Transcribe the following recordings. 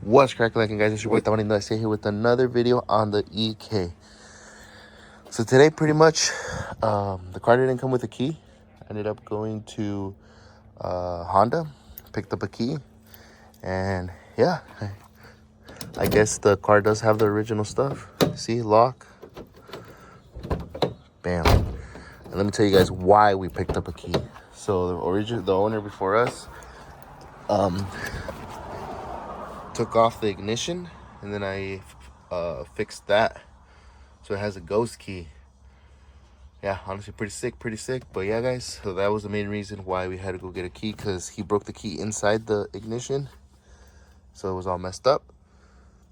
What's cracking, guys? It's your boy Tamarindo. I stay here with another video on the EK. So today, pretty much, the car didn't come with a key. I ended up going to Honda, picked up a key, and yeah, I guess the car does have the original stuff. See, lock, bam. And let me tell you guys why we picked up a key. So the owner before us, took off the ignition, and then I fixed that, so it has a ghost key. Yeah, honestly, pretty sick. But yeah, guys, so that was the main reason why we had to go get a key, because he broke the key inside the ignition, so it was all messed up.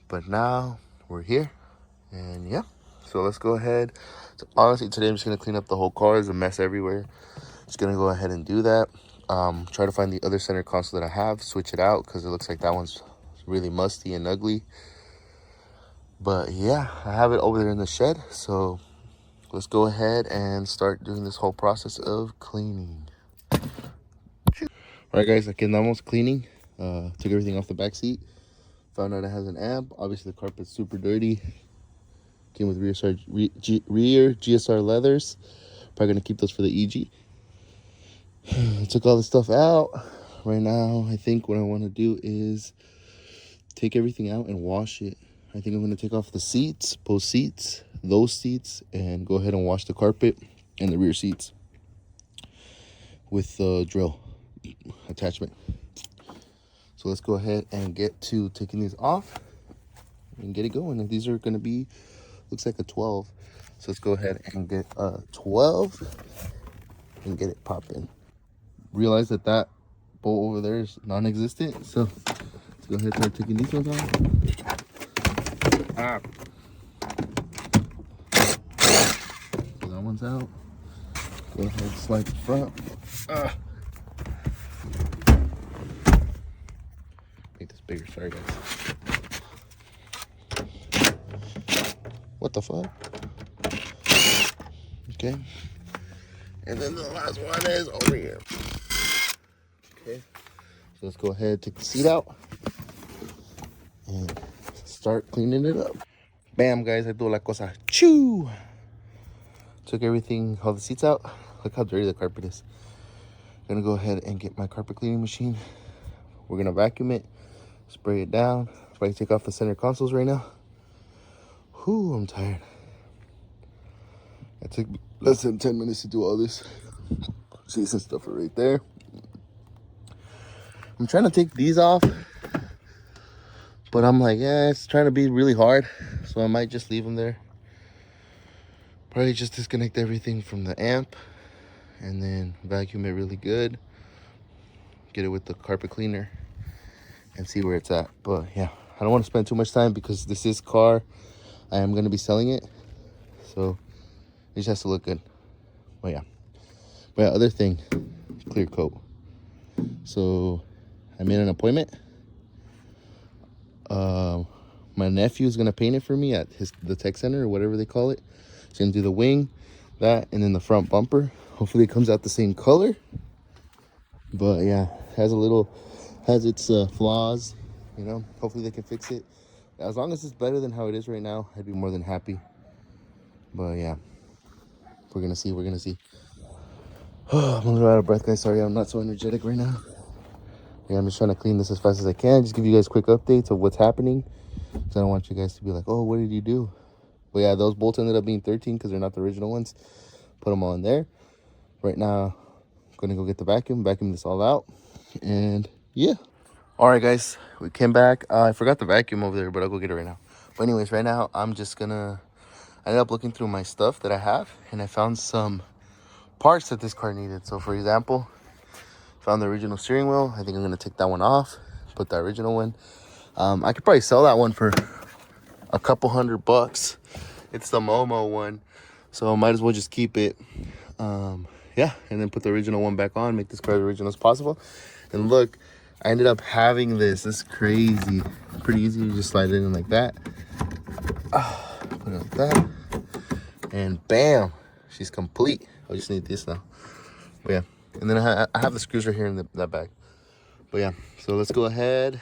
But now we're here, and yeah, so let's go ahead. So honestly, today I'm just gonna clean up the whole car. There's a mess everywhere. Just gonna go ahead and do that. Try to find the other center console that I have, switch it out, because it looks like that one's really musty and ugly. But yeah, I have it over there in the shed, so let's go ahead and start doing this whole process of cleaning. Alright guys, aquí andamos cleaning. Took everything off the back seat. Found out it has an amp. Obviously the carpet's super dirty. Came with rear GSR leathers. Probably gonna keep those for the EG. Took all the stuff out. Right now, I think what I want to do is take everything out and wash it. I think I'm going to take off the seats, both seats, those seats, and go ahead and wash the carpet and the rear seats with the drill attachment. So let's go ahead and get to taking these off and get it going. And these are going to be, looks like a 12. So let's go ahead and get a 12 and get it popping. Realize that bolt over there is non-existent, so let's go ahead and start taking these ones off. So that one's out. Go ahead and slide the front. Make this bigger, sorry guys. What the fuck? Okay. And then the last one is over here. Okay. So let's go ahead and take the seat out and start cleaning it up. Bam, guys, I do la cosa. Choo! Took everything, all the seats out. Look how dirty the carpet is. Gonna go ahead and get my carpet cleaning machine. We're gonna vacuum it, spray it down. Probably take off the center consoles right now. Whew, I'm tired. It took me less than 10 minutes to do all this. See, some stuff right there. I'm trying to take these off, but I'm like, yeah, it's trying to be really hard, so I might just leave them there. Probably just disconnect everything from the amp and then vacuum it really good, get it with the carpet cleaner, and see where it's at. But yeah, I don't want to spend too much time because this is car. I am going to be selling it, so it just has to look good. But yeah, other thing, clear coat. So I made an appointment. My nephew is gonna paint it for me at the tech center or whatever they call it. He's gonna do the wing, that, and then the front bumper. Hopefully it comes out the same color. But yeah, has its flaws, you know. Hopefully they can fix it. As long as it's better than how it is right now, I'd be more than happy. But yeah, we're gonna see. I'm a little out of breath, guys. Sorry, I'm not so energetic right now. Yeah, I'm just trying to clean this as fast as I can. Just give you guys quick updates of what's happening, because I don't want you guys to be like, oh, what did you do? But yeah, those bolts ended up being 13 because they're not the original ones. Put them all in there. Right now, I'm going to go get the vacuum this all out. And yeah. All right, guys, we came back. I forgot the vacuum over there, but I'll go get it right now. But anyways, right now, I ended up looking through my stuff that I have, and I found some parts that this car needed. So for example, found the original steering wheel. I think I'm going to take that one off, put the original one. I could probably sell that one for a couple $100. It's the Momo one, so I might as well just keep it. Yeah, and then put the original one back on, make this car as original as possible. And look, I ended up having this. This is crazy. Pretty easy. You just slide it in like that. Put it like that. And bam, she's complete. I just need this now. But yeah, and then I have the screws right here in that bag. But yeah, so let's go ahead,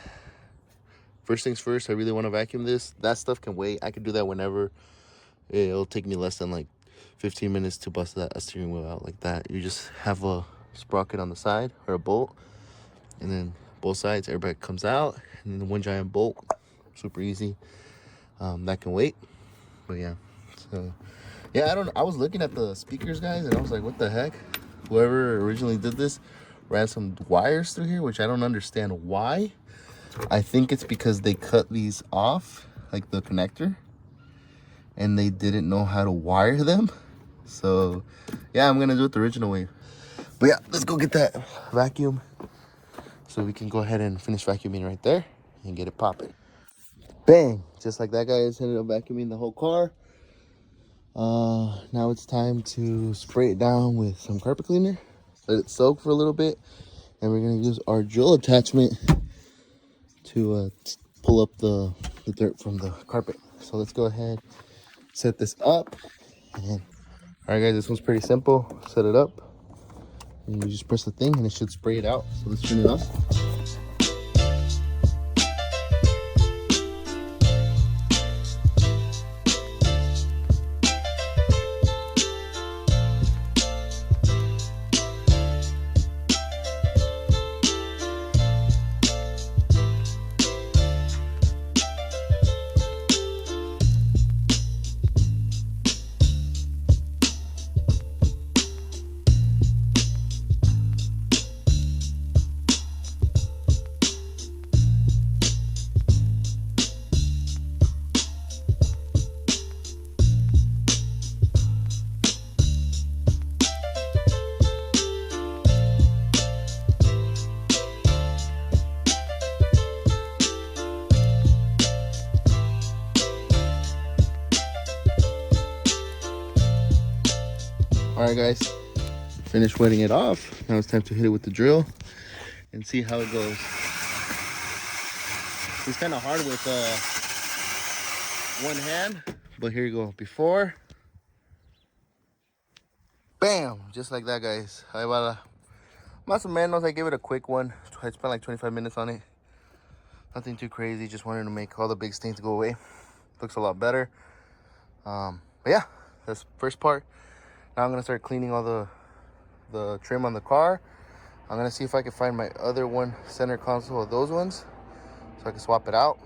first things first, I really want to vacuum this. That stuff can wait. I can do that whenever. It'll take me less than like 15 minutes to bust that steering wheel out like that. You just have a sprocket on the side or a bolt, and then both sides, airbag comes out, and then one giant bolt. Super easy. That can wait. But yeah, so yeah, I was looking at the speakers, guys, and I was like, what the heck? Whoever originally did this ran some wires through here, which I don't understand why. I think it's because they cut these off, like the connector, and they didn't know how to wire them. So yeah, I'm gonna do it the original way. But yeah, let's go get that vacuum so we can go ahead and finish vacuuming right there and get it popping. Bang! Just like that, guys, ended up vacuuming the whole car. Now it's time to spray it down with some carpet cleaner, let it soak for a little bit, and we're gonna use our drill attachment to pull up the dirt from the carpet. So let's go ahead, set this up. And all right, guys, this one's pretty simple. Set it up, and you just press the thing, and it should spray it out. So let's turn it on. All right, guys, finished wetting it off. Now it's time to hit it with the drill and see how it goes. It's kind of hard with one hand, but here you go. Before, bam, just like that, guys. Más o menos, I gave it a quick one. I spent like 25 minutes on it. Nothing too crazy, just wanted to make all the big stains go away. Looks a lot better. But yeah, that's the first part. Now I'm gonna start cleaning all the trim on the car. I'm gonna see if I can find my other one center console of those ones, so I can swap it out.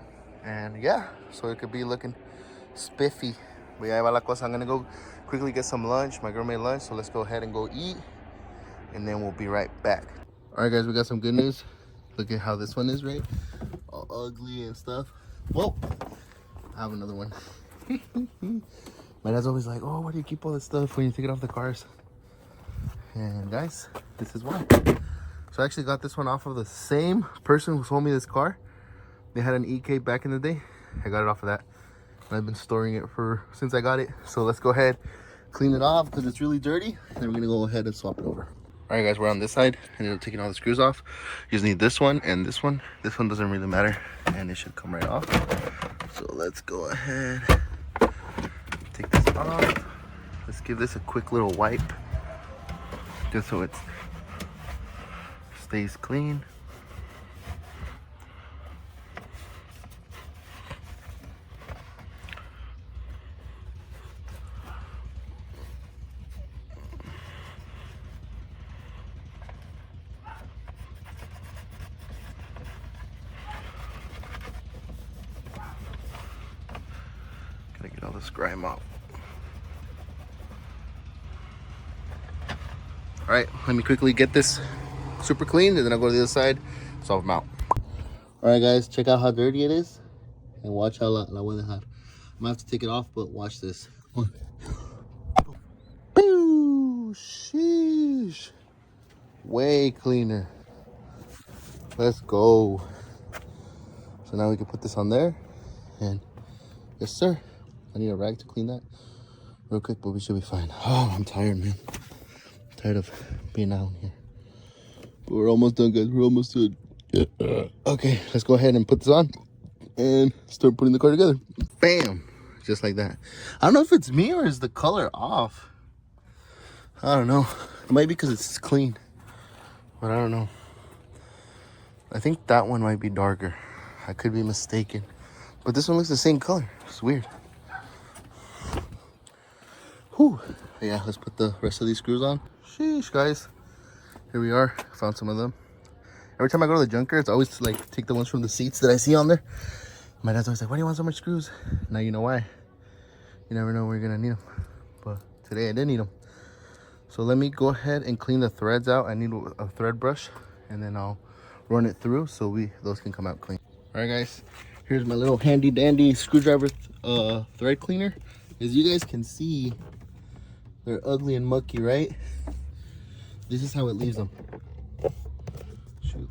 And yeah, so it could be looking spiffy. But yeah, va la cosa. I'm gonna go quickly get some lunch. My girl made lunch, so let's go ahead and go eat, and then we'll be right back. All right, guys, we got some good news. Look at how this one is, right? All ugly and stuff. Whoa, I have another one. My dad's always like, oh, why do you keep all this stuff when you take it off the cars? And guys, this is why. So I actually got this one off of the same person who sold me this car. They had an EK back in the day. I got it off of that. And I've been storing it since I got it. So let's go ahead, clean it off because it's really dirty. And we're gonna go ahead and swap it over. All right, guys, we're on this side. I ended up taking all the screws off. You just need this one and this one. This one doesn't really matter, and it should come right off. So let's go ahead. Take this off. Let's give this a quick little wipe just so it stays clean. Gotta get all this grime out. All right, let me quickly get this super clean, and then I'll go to the other side, solve them out. All right, guys, check out how dirty it is, and watch how la voy a dejar. I'm gonna have to take it off, but watch this. Boo! Sheesh. Way cleaner. Let's go. So now we can put this on there, and yes, sir. I need a rag to clean that real quick, but we should be fine. Oh, I'm tired, man. Tired of being out here, but we're almost done, guys. We're almost done. Yeah. Okay, let's go ahead and put this on and start putting the car together. Bam, just like that. I don't know if it's me or is the color off. I don't know. It might be because it's clean, but I don't know. I think that one might be darker. I could be mistaken. But this one looks the same color. It's weird. Whew. Yeah, let's put the rest of these screws on. Sheesh, guys. Here we are. Found some of them. Every time I go to the junker, it's always to like take the ones from the seats that I see on there. My dad's always like, why do you want so much screws? Now you know why. You never know when you're gonna need them. But today I did need them. So let me go ahead and clean the threads out. I need a thread brush, and then I'll run it through so those can come out clean. All right, guys. Here's my little handy dandy screwdriver thread cleaner. As you guys can see, they're ugly and mucky, right? This is how it leaves them. Shoot.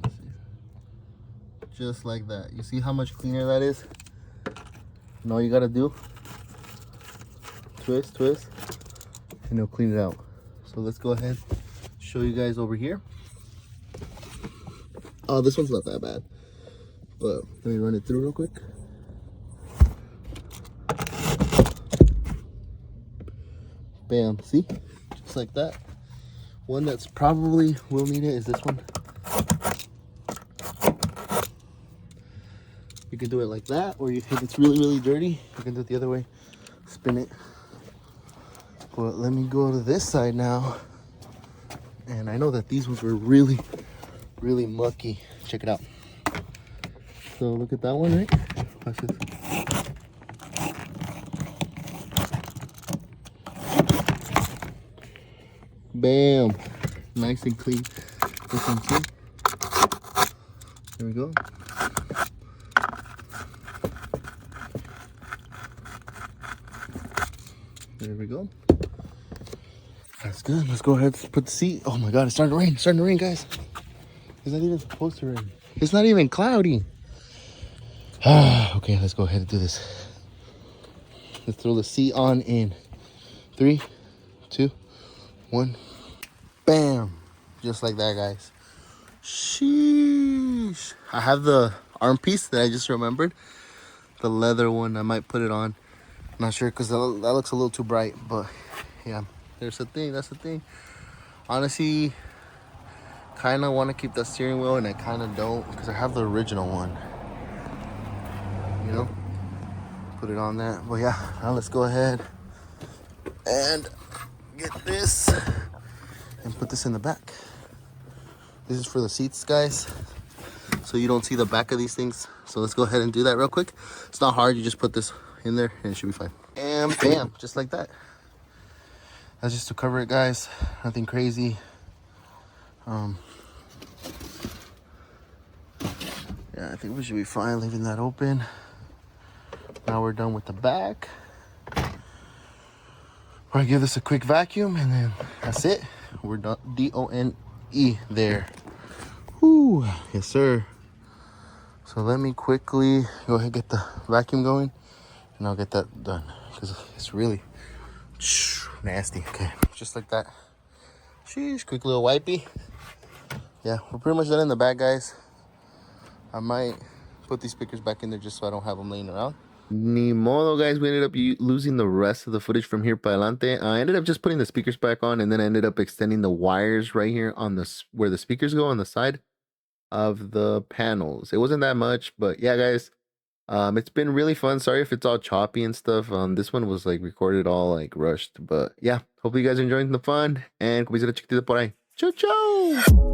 Let me see. Just like that. You see how much cleaner that is? And all you gotta do, twist, twist, and it'll clean it out. So let's go ahead, show you guys over here. Oh, this one's not that bad, but let me run it through real quick. Bam, see? Just like that. One that's probably will need it is this one. You can do it like that, or if it's really, really dirty, you can do it the other way. Spin it. But let me go to this side now. And I know that these ones were really, really mucky. Check it out. So look at that one, right? Watch this. Bam. Nice and clean. This one too. There we go. There we go. That's good. Let's go ahead and put the seat. Oh my God, it's starting to rain. It's starting to rain, guys. It's not even supposed to rain. It's not even cloudy. Okay, let's go ahead and do this. Let's throw the seat on in 3, 2, 1. Bam. Just like that, guys. Sheesh. I have the arm piece that I just remembered. The leather one. I might put it on. Not sure because that looks a little too bright. But yeah, there's the thing. That's the thing. Honestly, kind of want to keep that steering wheel, and I kind of don't because I have the original one. You know? Put it on that. But yeah, now let's go ahead and get this and put this in the back. This is for the seats, guys, so you don't see the back of these things. So let's go ahead and do that real quick. It's not hard. You just put this in there and it should be fine. And bam, just like that. That's just to cover it, guys. Nothing crazy. Yeah, I think we should be fine leaving that open. Now we're done with the back. We're gonna give this a quick vacuum and then that's it. We're done. D-O-N-E there. Whoo, yes sir. So let me quickly go ahead and get the vacuum going and I'll get that done because it's really nasty. Okay, just like that. Sheesh, quick little wipey. Yeah, we're pretty much done in the back, guys. I might put these speakers back in there just so I don't have them laying around. Ni modo, guys. We ended up losing the rest of the footage from here para adelante. I ended up just putting the speakers back on, and then I ended up extending the wires right here on where the speakers go on the side of the panels. It wasn't that much, but yeah, guys. It's been really fun. Sorry if it's all choppy and stuff. This one was like recorded all like rushed, but yeah. Hopefully you guys are enjoying the fun, and como dice la chiquitita por ahí. Chau, chau.